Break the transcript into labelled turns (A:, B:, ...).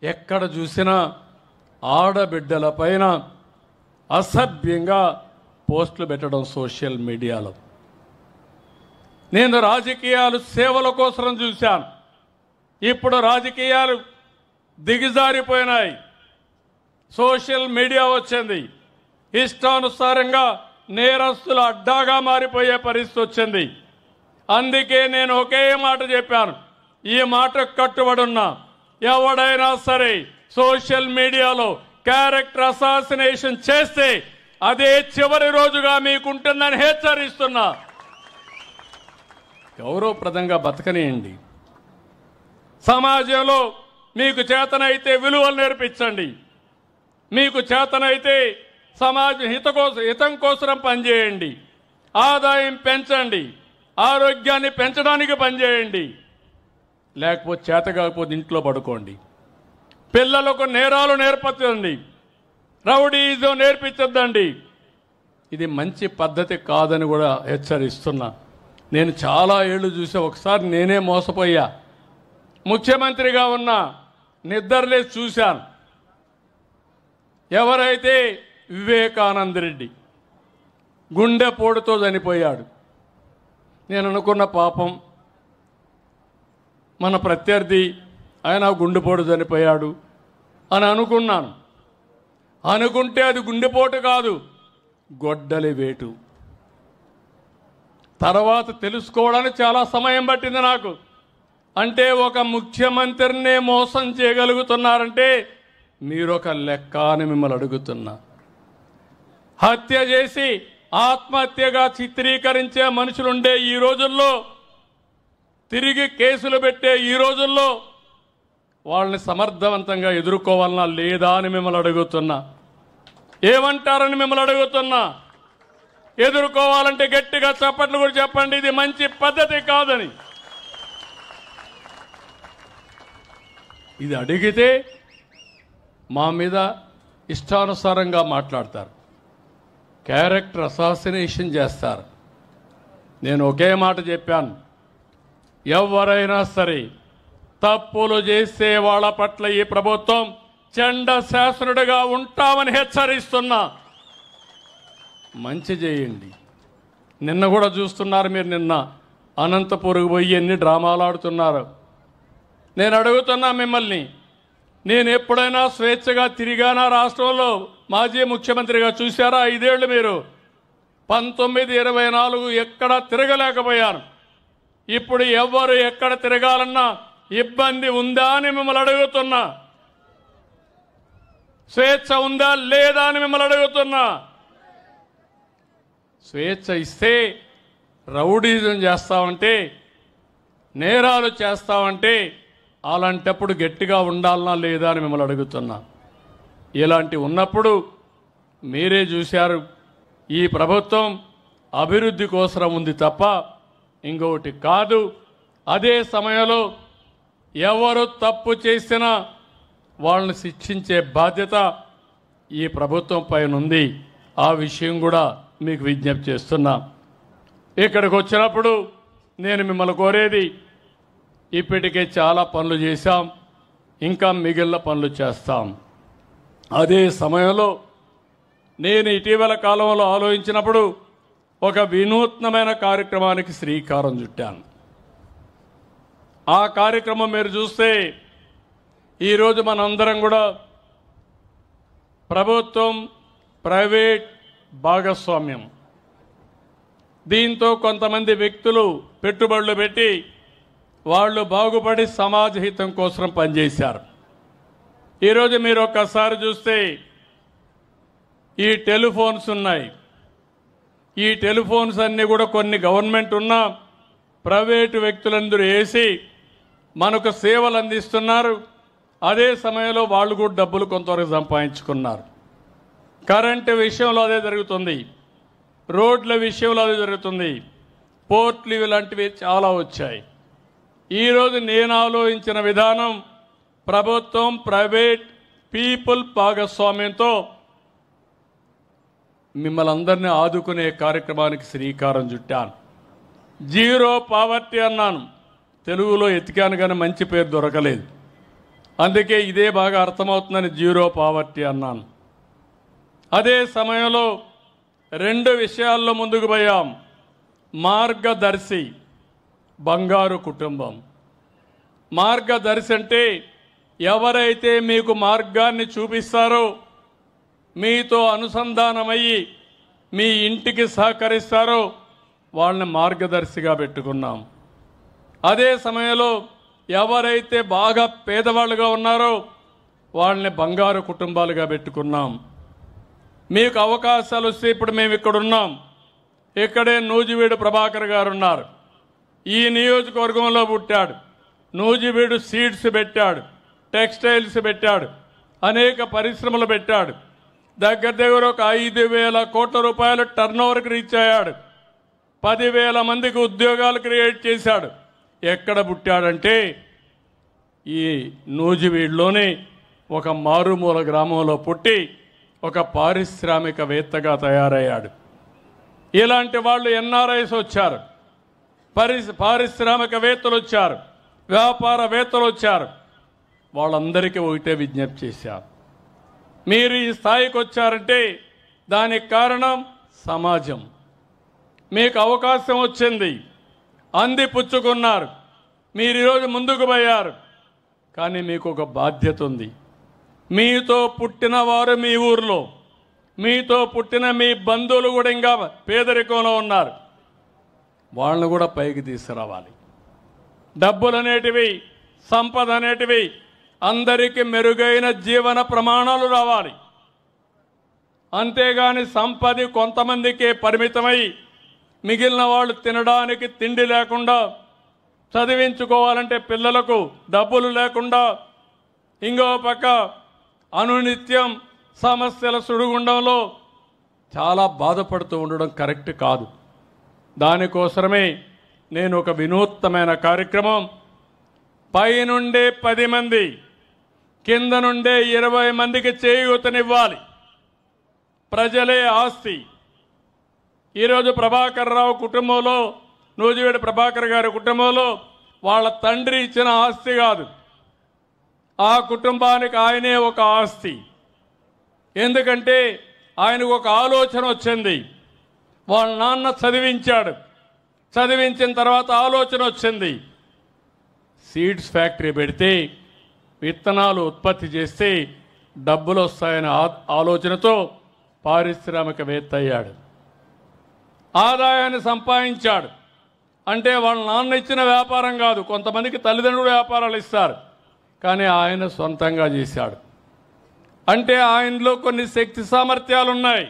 A: ఎక్కడ చూసినా ఆడబిడ్డల పైన అసభ్యంగా పోస్టులు పెట్టడం సోషల్ మీడియాలో. నేను రాజకీయాలు సేవల కోసం చూశాను. ఇప్పుడు రాజకీయాలు దిగజారిపోయినాయి. సోషల్ మీడియా వచ్చింది. ఇష్టానుసారంగా నేరస్తుల అడ్డాగా మారిపోయే పరిస్థితి వచ్చింది. అందుకే నేను ఒకే మాట చెప్పాను, ఈ మాటకు కట్టుబడి ఉన్నా. ఎవడైనా సరే సోషల్ మీడియాలో క్యారెక్టర్ అసాసినేషన్ చేస్తే అదే చివరి రోజుగా మీకుంటుందని హెచ్చరిస్తున్నా. గౌరవప్రదంగా బతకనియండి. సమాజంలో మీకు చేతనైతే విలువలు నేర్పించండి. మీకు చేతనైతే సమాజ హితం కోసం పనిచేయండి. ఆదాయం పెంచండి. ఆరోగ్యాన్ని పెంచడానికి పనిచేయండి. లేకపోతే చేత కాకపోతే ఇంట్లో పడుకోండి. పిల్లలకు నేరాలు నేర్పించండి. రౌడీజం నేర్పించద్దండి. ఇది మంచి పద్ధతి కాదని కూడా హెచ్చరిస్తున్నా. నేను చాలా ఏళ్ళు చూసా. ఒకసారి నేనే మోసపోయా. ముఖ్యమంత్రిగా ఉన్న నిద్రలేసి చూశాను. ఎవరైతే వివేకానంద రెడ్డి గుండెపోటుతో చనిపోయాడు. నేను అనుకున్న పాపం మన ప్రత్యర్థి ఆయన గుండెపోటు చనిపోయాడు అని అనుకున్నాను. అనుకుంటే అది గుండెపోటు కాదు, గొడ్డలి వేటు. తర్వాత తెలుసుకోవడానికి చాలా సమయం పట్టింది నాకు. అంటే ఒక ముఖ్యమంత్రినే మోసం చేయగలుగుతున్నారంటే మీరొక లెక్క అని మిమ్మల్ని అడుగుతున్నా. హత్య చేసి ఆత్మహత్యగా చిత్రీకరించే మనుషులుండే ఈ రోజుల్లో, తిరిగి కేసులు పెట్టే ఈ రోజుల్లో వాళ్ళని సమర్థవంతంగా ఎదుర్కోవాలన్నా లేదా అని మిమ్మల్ని అడుగుతున్నా. ఏమంటారని మిమ్మల్ని అడుగుతున్నా. ఎదుర్కోవాలంటే గట్టిగా చప్పట్లు కూడా చెప్పండి. ఇది మంచి పద్ధతి కాదని. ఇది అడిగితే మా మీద ఇష్టానుసారంగా మాట్లాడతారు. క్యారెక్టర్ అసాసినేషన్ చేస్తారు. నేను ఒకే మాట చెప్పాను, ఎవరైనా సరే తప్పులు చేసే వాళ్ళ పట్ల ఈ ప్రభుత్వం చండ శాసనుడిగా ఉంటామని హెచ్చరిస్తున్నా. మంచి చేయండి. నిన్న కూడా చూస్తున్నారు మీరు. నిన్న అనంతపురకు పోయి ఎన్ని డ్రామాలు ఆడుతున్నారు. నేను అడుగుతున్నా మిమ్మల్ని, నేను ఎప్పుడైనా స్వేచ్ఛగా తిరిగానా రాష్ట్రంలో? మాజీ ముఖ్యమంత్రిగా చూశారా 5 ఏళ్ళు మీరు? 19, 24 ఎక్కడ తిరగలేకపోయాను. ఇప్పుడు ఎవరు ఎక్కడ తిరగాలన్నా ఇబ్బంది ఉందా అని మిమ్మల్ని అడుగుతున్నా. స్వేచ్ఛ ఉందా లేదా అని మిమ్మల్ని అడుగుతున్నా. స్వేచ్ఛ ఇస్తే రౌడీజం చేస్తామంటే, నేరాలు చేస్తామంటే అలాంటప్పుడు గట్టిగా ఉండాలనా లేదా అని మిమ్మల్ని అడుగుతున్నా. ఇలాంటి ఉన్నప్పుడు మీరే చూశారు, ఈ ప్రభుత్వం అభివృద్ధి కోసం ఉంది తప్ప ఇంకొకటి కాదు. అదే సమయంలో ఎవరు తప్పు చేసినా వాళ్ళని శిక్షించే బాధ్యత ఈ ప్రభుత్వం పైన ఉంది. ఆ విషయం కూడా మీకు విజ్ఞప్తి చేస్తున్నా. ఇక్కడికి వచ్చినప్పుడు నేను మిమ్మల్ని కోరేది, ఇప్పటికే చాలా పనులు చేశాం, ఇంకా మిగిలిన పనులు చేస్తాం. అదే సమయంలో నేను ఇటీవల కాలంలో ఆలోచించినప్పుడు ఒక వినూత్నమైన కార్యక్రమానికి శ్రీకారం చుట్టాను. ఆ కార్యక్రమం మీరు చూస్తే ఈరోజు మనందరం కూడా ప్రభుత్వం ప్రైవేట్ భాగస్వామ్యం, దీంతో కొంతమంది వ్యక్తులు పెట్టుబడులు పెట్టి వాళ్ళు బాగుపడి సమాజ హితం కోసం పనిచేశారు. ఈరోజు మీరు ఒక్కసారి చూస్తే ఈ టెలిఫోన్స్ ఉన్నాయి. ఈ టెలిఫోన్స్ అన్నీ కూడా కొన్ని గవర్నమెంట్ ఉన్నా ప్రైవేటు వ్యక్తులందరూ వేసి మనకు సేవలు అందిస్తున్నారు. అదే సమయంలో వాళ్ళు కూడా డబ్బులు కొంతవరకు సంపాదించుకున్నారు. కరెంటు విషయంలో అదే జరుగుతుంది, రోడ్ల విషయంలో అదే జరుగుతుంది, పోర్ట్లు ఇలాంటివి చాలా వచ్చాయి. ఈరోజు నేను ఆలోచించిన విధానం ప్రభుత్వం ప్రైవేట్ పీపుల్ భాగస్వామ్యంతో మిమ్మల్ని అందరినీ ఆదుకునే కార్యక్రమానికి శ్రీకారం చుట్టాను. జీరో పావర్టీ అన్నాను, తెలుగులో ఎతికాను కానీ మంచి పేరు దొరకలేదు. అందుకే ఇదే బాగా అర్థమవుతుందని జీరో పావర్టీ అన్నాను. అదే సమయంలో 2 విషయాల్లో ముందుకు పోయాం. మార్గదర్శి, బంగారు కుటుంబం. మార్గదర్శి అంటే ఎవరైతే మీకు మార్గాన్ని చూపిస్తారో, మీతో అనుసంధానమయ్యి మీ ఇంటికి సహకరిస్తారో వాళ్ళని మార్గదర్శిగా పెట్టుకున్నాం. అదే సమయంలో ఎవరైతే బాగా పేదవాళ్ళుగా ఉన్నారో వాళ్ళని బంగారు కుటుంబాలుగా పెట్టుకున్నాం. మీకు అవకాశాలు వస్తే ఇప్పుడు మేము ఇక్కడ ఉన్నాం. ఇక్కడే నూజివీడు ప్రభాకర్ గారు ఉన్నారు. ఈ నియోజకవర్గంలో పుట్టాడు. నూజివీడు సీడ్స్ పెట్టాడు, టెక్స్టైల్స్ పెట్టాడు, అనేక పరిశ్రమలు పెట్టాడు. దగ్గర ఒక 5,000 కోట్ల రూపాయల టర్నోవర్కి రీచ్ అయ్యాడు. 10,000 మందికి ఉద్యోగాలు క్రియేట్ చేశాడు. ఎక్కడ పుట్టాడంటే ఈ నూజివీడులోని ఒక మారుమూల గ్రామంలో పుట్టి ఒక పారిశ్రామికవేత్తగా తయారయ్యాడు. ఇలాంటి వాళ్ళు ఎన్ఆర్ఐస్ వచ్చారు, పారిశ్రామికవేత్తలు వచ్చారు, వ్యాపారవేత్తలు వచ్చారు. వాళ్ళందరికీ ఒకటే విజ్ఞప్తి చేశారు, మీరు ఈ స్థాయికి వచ్చారంటే దానికి కారణం సమాజం. మీకు అవకాశం వచ్చింది, అందిపుచ్చుకున్నారు, మీరు ఈరోజు ముందుకు పోయారు. కానీ మీకు ఒక బాధ్యత ఉంది. మీతో పుట్టిన వారు మీ ఊర్లో, మీతో పుట్టిన మీ బంధువులు కూడా ఇంకా పేదరికంలో ఉన్నారు. వాళ్ళను కూడా పైకి తీసుకురావాలి. డబ్బులు అనేటివి, సంపద అనేటివి అందరికీ మెరుగైన జీవన ప్రమాణాలు రావాలి. అంతేగాని సంపద కొంతమందికే పరిమితమై మిగిలిన వాళ్ళు తినడానికి తిండి లేకుండా, చదివించుకోవాలంటే పిల్లలకు డబ్బులు లేకుండా, ఇంకో పక్క అనునిత్యం సమస్యల సుడిగుండంలో చాలా బాధపడుతూ ఉండడం కరెక్ట్ కాదు. దానికోసమే నేను ఒక వినూత్నమైన కార్యక్రమం, పైనుండే 10 మంది, కింద నుండే 20 మందికి చేయూతనివ్వాలి. ప్రజలే ఆస్తి. ఈరోజు ప్రభాకర్ రావు కుటుంబంలో, నూజివీడు ప్రభాకర్ గారి కుటుంబంలో వాళ్ళ తండ్రి ఇచ్చిన ఆస్తి కాదు, ఆ కుటుంబానికి ఆయనే ఒక ఆస్తి. ఎందుకంటే ఆయనకు ఒక ఆలోచన వచ్చింది. వాళ్ళ నాన్న చదివించాడు, చదివించిన తర్వాత ఆలోచన వచ్చింది, సీడ్స్ ఫ్యాక్టరీ పెడితే విత్తనాలు ఉత్పత్తి చేస్తే డబ్బులు వస్తాయనే ఆలోచనతో పారిశ్రామికవేత్త అయ్యాడు. ఆదాయాన్ని సంపాదించాడు. అంటే వాళ్ళ నాన్న ఇచ్చిన వ్యాపారం కాదు, కొంతమందికి తల్లిదండ్రులు వ్యాపారాలు ఇస్తారు, కానీ ఆయన సొంతంగా చేశాడు. అంటే ఆయనలో కొన్ని శక్తి సామర్థ్యాలు ఉన్నాయి.